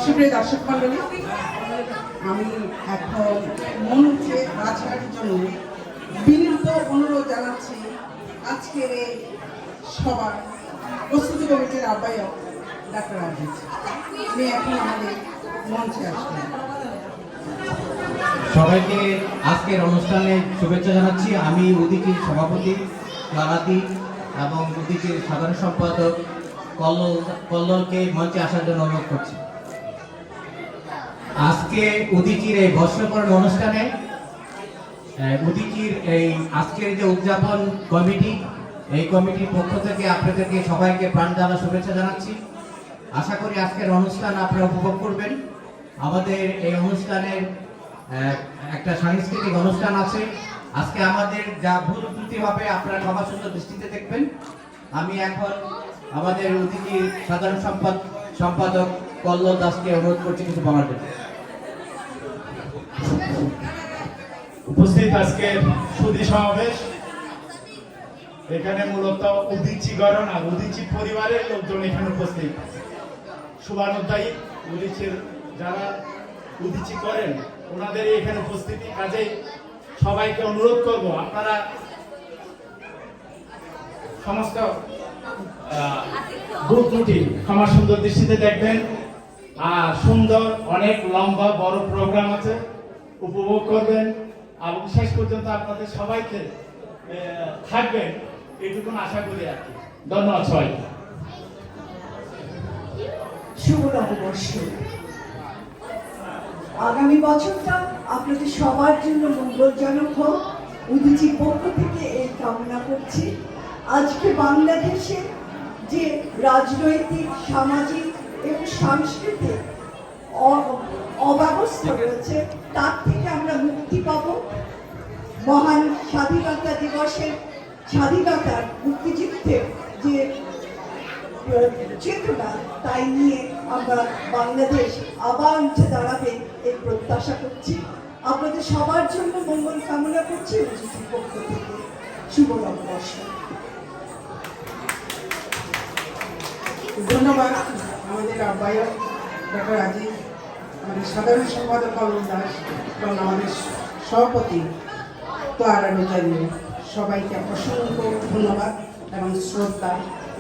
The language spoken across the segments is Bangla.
সুপ্রিয় দর্শক মন্ডলী, আমি এখন মঞ্চে আসার জন্য বিনীত অনুরোধ জানাচ্ছি আজকের এই সবার প্রস্তুতি কমিটির আহ্বায়ক ডাক্তার আজিজ। উনি এখন আমাদের মঞ্চে আসবেন। সবাইকে আজকের অনুষ্ঠানে শুভেচ্ছা জানাচ্ছি। আমি উদিচির সভাপতি লালাদি এবং উদিচির সাধারণ সম্পাদক কল্লোলকে মঞ্চে আসার জন্য অনুরোধ করছি। আজকে উদিচির এই বর্ষবরণ অনুষ্ঠানে উদিচির এই আজকের যে উদযাপন কমিটি, এই কমিটির পক্ষ থেকে আপনাদেরকে সবাইকে প্রাণ ঢালা শুভেচ্ছা জানাচ্ছি। আশা করি আজকের অনুষ্ঠান আপনারা উপভোগ করবেন। আমাদের এই অনুষ্ঠানের একটা সাংস্কৃতিক অনুষ্ঠান আছে। আজকে আমাদের যা ভুল ত্রুটি হবে আপনারা ক্ষমা সুন্দর দৃষ্টিতে দেখবেন। আমি এখন আমাদের উদিচির সাধারণ সম্পাদক কল্লোল দাসকে অনুরোধ করছি কিছু বলার জন্য। উপস্থিত আজকের সুধী সমাবেশ, এখানে মূলত উদিচি গণনা উদিচি পরিবারের লোকজন এখানে উপস্থিত, শুভানুধ্যায়ী উদিচির যারা উদিচি করেন ওনাদের এখানে উপস্থিতি। কাজেই সবাইকে অনুরোধ করব আপনারা সমস্ত ভুল ত্রুটি ক্ষমা সুন্দর দৃষ্টিতে দেখবেন। আর সুন্দর অনেক লম্বা বড় প্রোগ্রাম আছে, উপভোগ করবেন এবং শেষ পর্যন্ত আপনাদের সবাইকে থাকবেন এটুকু আশা করি আর কি। ধন্যবাদ সবাইকে। শুভ নববর্ষ। আগামী বছরটা আপনাদের সবার জন্য মঙ্গলজনক হোক, উদিচির পক্ষ থেকে এই কামনা করছি। আজকে বাংলাদেশে যে রাজনৈতিক, সামাজিক এবং সাংস্কৃতিক অব্যবস্থা রয়েছে তার থেকে আমরা মুক্তি পাব। মহান স্বাধীনতা দিবসের স্বাধীনতার মুক্তিযুদ্ধের যে চেতনা, তাই নিয়ে আমরা বাংলাদেশ আবার উঠে দাঁড়াবে এই প্রত্যাশা করছি। আপনাদের সবার জন্য মঙ্গল কামনা করছি উদিচির পক্ষ থেকে। শুভ নববর্ষ। ধন্যবাদ আমাদের আহ্বায়ক ডাক্তার আজিজ, আমাদের সাধারণ সম্পাদক কল্লোল দাস এবং আমাদের সভাপতি তোয়ারা রোজারি। সবাইকে অসংখ্য ধন্যবাদ এবং শ্রদ্ধা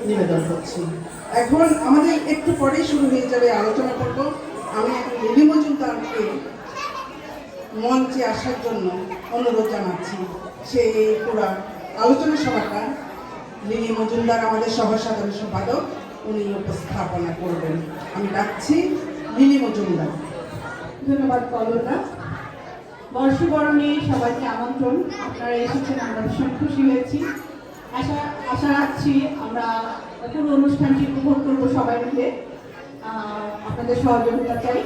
নিবেদন করছি। এখন আমাদের একটু পরেই শুরু হয়ে যাবে আলোচনা করব। আমি এখন লিলি মজুমদারকে মঞ্চে আসার জন্য অনুরোধ জানাচ্ছি। সেই পুরা আলোচনা সভাটা লিলি মজুমদার আমাদের সহ সাধারণ সম্পাদক, উনি উপস্থাপনা করবেন। আমি ডাকছি লিলি মজুমদার। ধন্যবাদ কল্লোলদা। বর্ষবরণে সবাইকে আমন্ত্রণ। আপনারা এসেছেন, আমরা ভীষণ খুশি হয়েছি। আশা রাখছি আমরা পুরো অনুষ্ঠানটি উপভোগ করবো সবাই মিলে। আপনাদের সহযোগিতা চাই।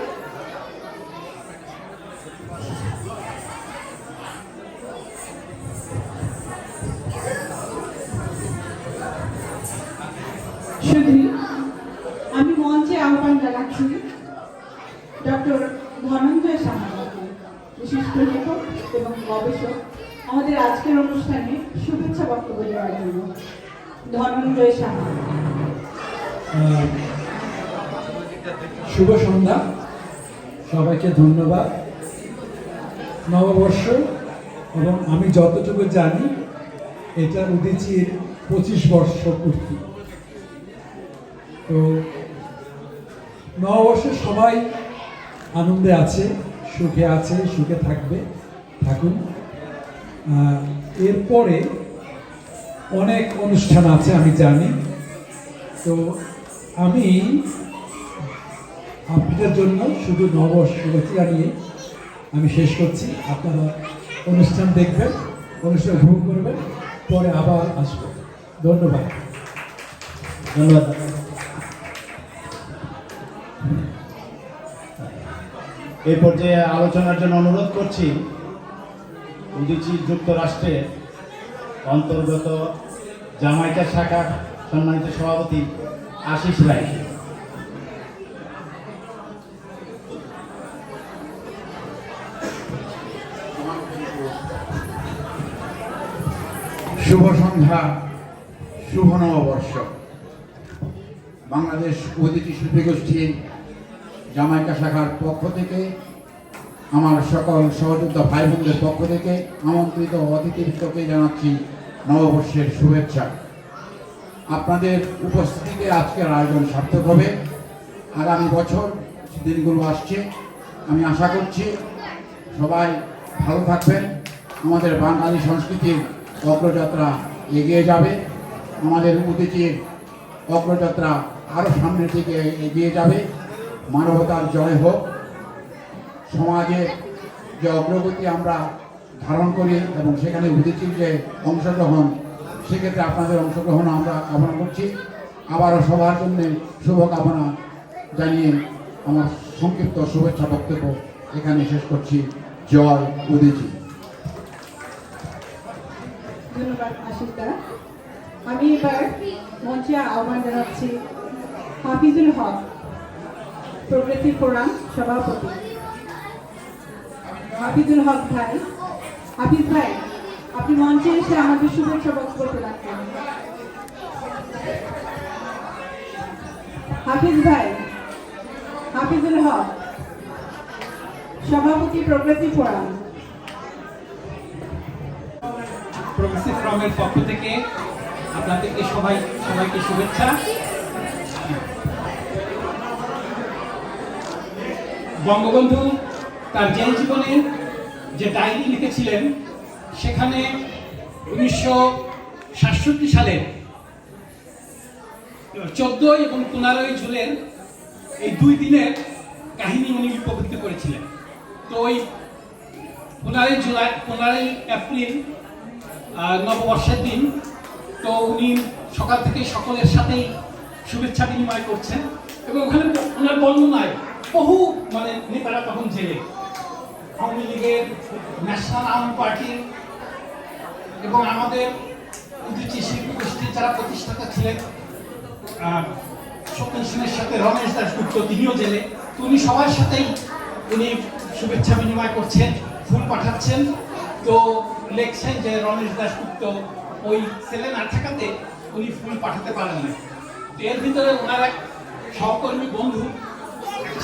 শুধু আমি মঞ্চে আহ্বান জানাচ্ছি ডক্টর ধনঞ্জয় সাহাকে, বিশিষ্ট লেখক এবং গবেষক, আমাদের আজকের অনুষ্ঠানে শুভেচ্ছা বক্তব্য দেওয়ার জন্য। ধনঞ্জয় সাহা। শুভ সন্ধ্যা, সবাইকে ধন্যবাদ। নববর্ষ এবং আমি যতটুকু জানি এটা উদিচির 25 বর্ষ পূর্তি। তো নববর্ষে সবাই আনন্দে আছে, সুখে থাকুন। এরপরে অনেক অনুষ্ঠান আছে আমি জানি। তো আমি আপনাদের জন্য শুধু নববর্ষ শুভেচ্ছা নিয়ে আমি শেষ করছি। আপনারা অনুষ্ঠান দেখবেন, অনুষ্ঠান উপভোগ করবেন, পরে আবার আসবেন। ধন্যবাদ। এই পর্যায়ে আলোচনার জন্য অনুরোধ করছি উদিচি যুক্তরাষ্ট্রের অন্তর্গত জামাইকা শাখা সম্মানিত সভাপতি আশিস রায়। শুভ সন্ধ্যা, শুভ নববর্ষ। বাংলাদেশ উদিচি শিল্পী গোষ্ঠী জামাইকা শাখার পক্ষ থেকে, আমার সকল সহযোদ্ধা ভাই বোনদের পক্ষ থেকে আমন্ত্রিত অতিথিবৃন্দকে জানাচ্ছি নববর্ষের শুভেচ্ছা। আপনাদের উপস্থিতিতে আজকের আয়োজন সার্থক হবে। আগামী বছর দিনগুলো আসছে, আমি আশা করছি সবাই ভালো থাকবেন। আমাদের বাঙালি সংস্কৃতির অগ্রযাত্রা এগিয়ে যাবে, আমাদের উদীচীর অগ্রযাত্রা আরও সামনের দিকে এগিয়ে যাবে। মানবতার জয় হোক। সমাজে যে অগ্রগতি আমরা ধারণ করি এবং সেখানে উদীচীর যে অংশগ্রহণ, সেক্ষেত্রে আপনাদের অংশগ্রহণ আমরা কামনা করছি। আবারও সবার জন্য শুভকামনা জানিয়ে আমার সংক্ষিপ্ত শুভেচ্ছা বক্তব্য এখানে শেষ করছি। জয় উদীচী। ধন্যবাদ আশিস দা। আমি এবার মঞ্চে আহ্বান জানাচ্ছি হাফিজুল হক, প্রোগ্রেসিভ ফোরাম সভাপতি। হাফিজুল হক ভাই, হাফিজ ভাই, আপনি মঞ্চে এসে আমাদের শুভেচ্ছা বক্তব্য রাখবেন। হাফিজ ভাই, হাফিজুল হক, সভাপতি, প্রোগ্রেসিভ ফোরাম। প্রোগ্রেসিভ ফোরামের পক্ষ থেকে আপনাদেরকে সবাইকে শুভেচ্ছা। বঙ্গবন্ধু তার জেল জীবনে যে ডায়েরি লিখেছিলেন, সেখানে 1967 সালের 14 এবং 15 জুনের এই 2 দিনের কাহিনী উনি লিপিবদ্ধ করেছিলেন। তো ওই 15 এপ্রিল নববর্ষের দিন, তো উনি সকাল থেকে সকলের সাথেই শুভেচ্ছা বিনিময় করছেন এবং ওখানে ওনার বর্ণনায় বহু নেতারা তখন জেলে, আওয়ামী লীগের, ন্যাশনাল আওয়ামী পার্টির এবং আমাদের উদীচী শিল্পী গোষ্ঠীর যারা প্রতিষ্ঠাতা ছিলেন, সত্যেন সেনের সাথে রমেশ দাশগুপ্ত, তিনিও জেলে। তো উনি সবার সাথেই উনি শুভেচ্ছা বিনিময় করছেন, ফুল পাঠাচ্ছেন। তো লেখছেন যে রমেশ দাশগুপ্ত ওই সেলে না থাকাতে উনি ফুল পাঠাতে পারেন না। তো এর ভিতরে ওনার এক সহকর্মী বন্ধু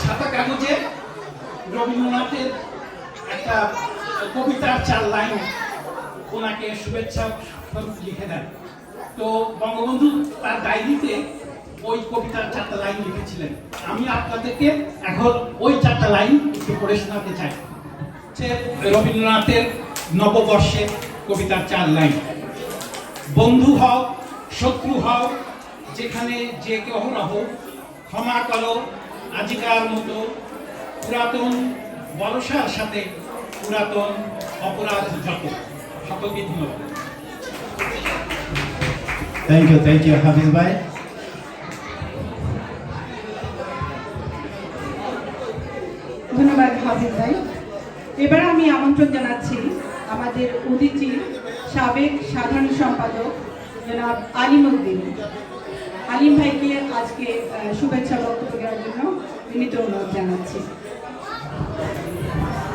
সাদা কাগজে রবীন্দ্রনাথের একটা কবিতার 4 লাইন ওনাকে শুভেচ্ছা লিখে দেন। তো বঙ্গবন্ধু তার ডায়েরিতে ওই কবিতার 4টা লাইন লিখেছিলেন। আমি আপনাদেরকে এখন ওই 4টা লাইন একটু পড়ে শোনাতে চাই। রবীন্দ্রনাথের নববর্ষের কবিতার 4 লাইন। বন্ধু হও, শত্রু হও, যেখানে যে কেহ রহো, ক্ষমা করো আজিকার মতো, পুরাতন বর্ষার সাথে পুরাতন অপরাধ যত। সকলকে ধন্যবাদ। থ্যাংক ইউ হাফিজ ভাই। ধন্যবাদ হাফিজ ভাই। এবার আমি আমন্ত্রণ জানাচ্ছি আমাদের উদীচীর সাবেক সাধারণ সম্পাদক জনাব আলিমউদ্দিন। আলিম ভাইকে আজকে শুভেচ্ছা বক্তব্য দেওয়ার জন্য বিনীত অনুরোধ জানাচ্ছি।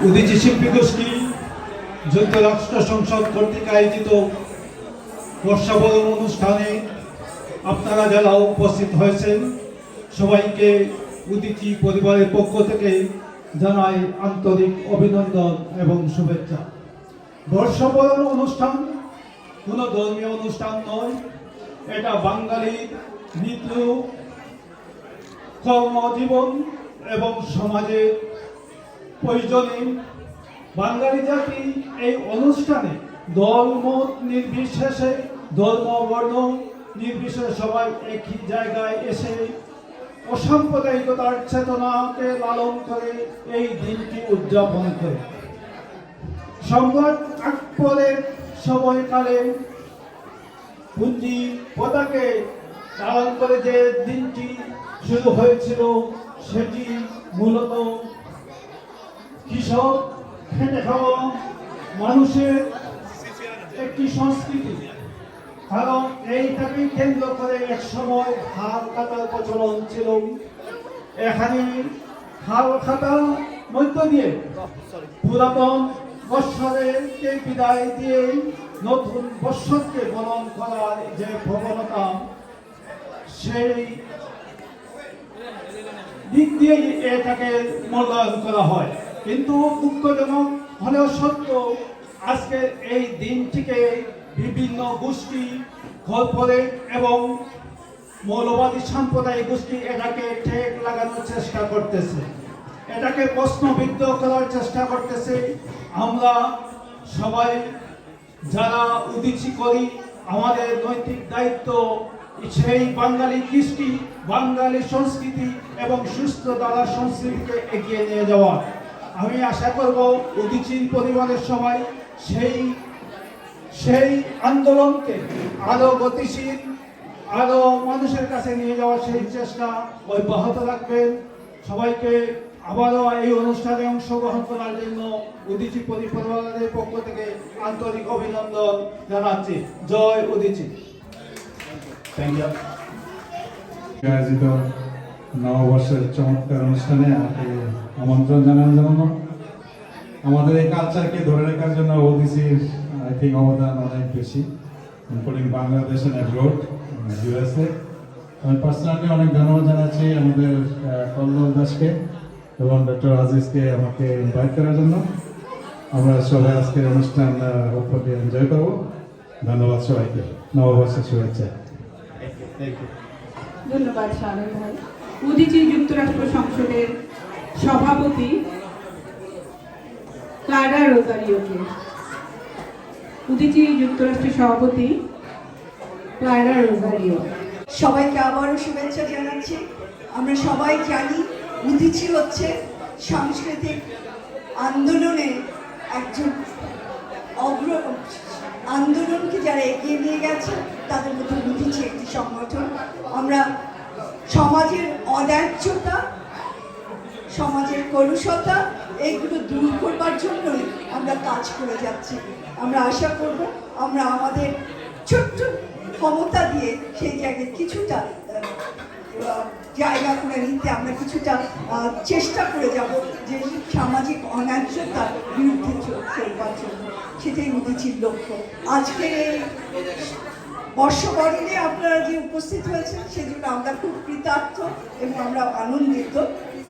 উদীচী শিল্পী গোষ্ঠী যুক্তরাষ্ট্র সংসদ কর্তৃক আয়োজিত বর্ষাবরণ অনুষ্ঠানে আপনারা যারা উপস্থিত হয়েছেন, সবাইকে উদীচী পরিবারের পক্ষ থেকে জানাই আন্তরিক অভিনন্দন এবং শুভেচ্ছা। বর্ষাবরণ অনুষ্ঠান কোনো ধর্মীয় অনুষ্ঠান নয়, এটা বাঙালির মৃত্যু, কর্মজীবন এবং সমাজের প্রয়োজনে বাঙালি জাতি এই অনুষ্ঠানে দলমত নির্বিশেষে, ধর্ম বর্ণ নির্বিশেষে সবাই একই জায়গায় এসে অসাম্প্রদায়িকতার চেতনাকে লালন করে এই দিনটি উদযাপন করে। সম্রাট আকবরের সময়কালে পুঞ্জি পতাকে লালন করে যে দিনটি শুরু হয়েছিল, সেটি মূলত কৃষক, খেটে খাওয়া মানুষের একটি সংস্কৃতি। কারণ এইটাকে কেন্দ্র করে এক সময় হাল কাটার প্রচলন ছিল। এখানে হাল কাটার মধ্য দিয়ে পুরাতন বৎসরকে বিদায় দিয়ে নতুন বৎসরকে বরণ করার যে প্রবণতা, সেই দিক দিয়েই এটাকে মূল্যায়ন করা হয়। কিন্তু দুঃখজনক হলেও সত্য, আজকে এই দিনটিকে বিভিন্ন গোষ্ঠী, কর্পোরেট এবং মৌলবাদী সাম্প্রদায়িক গোষ্ঠী এটাকে ঠেক লাগানোর চেষ্টা করতেছে, এটাকে প্রশ্নবিদ্ধ করার চেষ্টা করতেছে। আমরা সবাই যারা উদীচী করি, আমাদের নৈতিক দায়িত্ব সেই বাঙালি কৃষ্টি, বাঙালি সংস্কৃতি এবং সুস্থ ধারা সংস্কৃতিকে এগিয়ে নিয়ে যাওয়া। আমি আশা করব উদীচীর পরিবারের সবাই সেই আন্দোলনকে আরো গতিশীল, আরো মানুষের কাছে নিয়ে যাওয়ার সেই চেষ্টা অব্যাহত রাখবেন। সবাইকে আবারও এই অনুষ্ঠানে অংশগ্রহণ করার জন্য উদীচী পরিবারের পক্ষ থেকে আন্তরিক অভিনন্দন জানাচ্ছি। জয় উদীচী। Thank you. আয়োজিত নববর্ষের চমৎকার অনুষ্ঠানে আমাকে আমন্ত্রণ জানানোর জন্য, আমাদের এই কালচারকে ধরে রাখার জন্য ওডিসির আই থিঙ্ক অবদান অনেক বেশি, including Bangladesh and abroad, USA. আমি পার্সোনালি অনেক ধন্যবাদ জানাচ্ছি আমাদের কল্লোল দাসকে এবং ডক্টর আজিজকে আমাকে ইনভাইট করার জন্য। আমরা সবাই আজকের অনুষ্ঠান হোপফুলি এনজয় করবো। ধন্যবাদ সবাইকে, নববর্ষের শুভেচ্ছা। ধন্যবাদ শাহরুখ ভাই। উদীচী যুক্তরাষ্ট্র সংসদের সভাপতি ক্লারা রোজারিওকে, উদীচী যুক্তরাষ্ট্রের সভাপতি ক্লারা রোজারিও। সবাইকে আবারও শুভেচ্ছা জানাচ্ছি। আমরা সবাই জানি উদীচী হচ্ছে সাংস্কৃতিক আন্দোলনে একজন আন্দোলনকে যারা এগিয়ে নিয়ে গেছে তাদের মধ্যে উদীচী একটি সংগঠন। আমরা সমাজের অন্যায্যতা, সমাজের কলুষতা এইগুলো দূর করবার জন্যই আমরা কাজ করে যাচ্ছি। আমরা আশা করব আমরা আমাদের ছোট্ট ক্ষমতা দিয়ে সেই জায়গায় কিছুটা জায়গা করে নিতে আমরা কিছুটা চেষ্টা করে যাব যে সামাজিক অন্যায্যতার বিরুদ্ধে চলবার জন্য। সেটাই উদীচীর লক্ষ্য। আজকে এই বর্ষবরণে আপনারা যে উপস্থিত হয়েছেন সেজন্য আমরা খুব কৃতার্থ এবং আমরা আনন্দিত।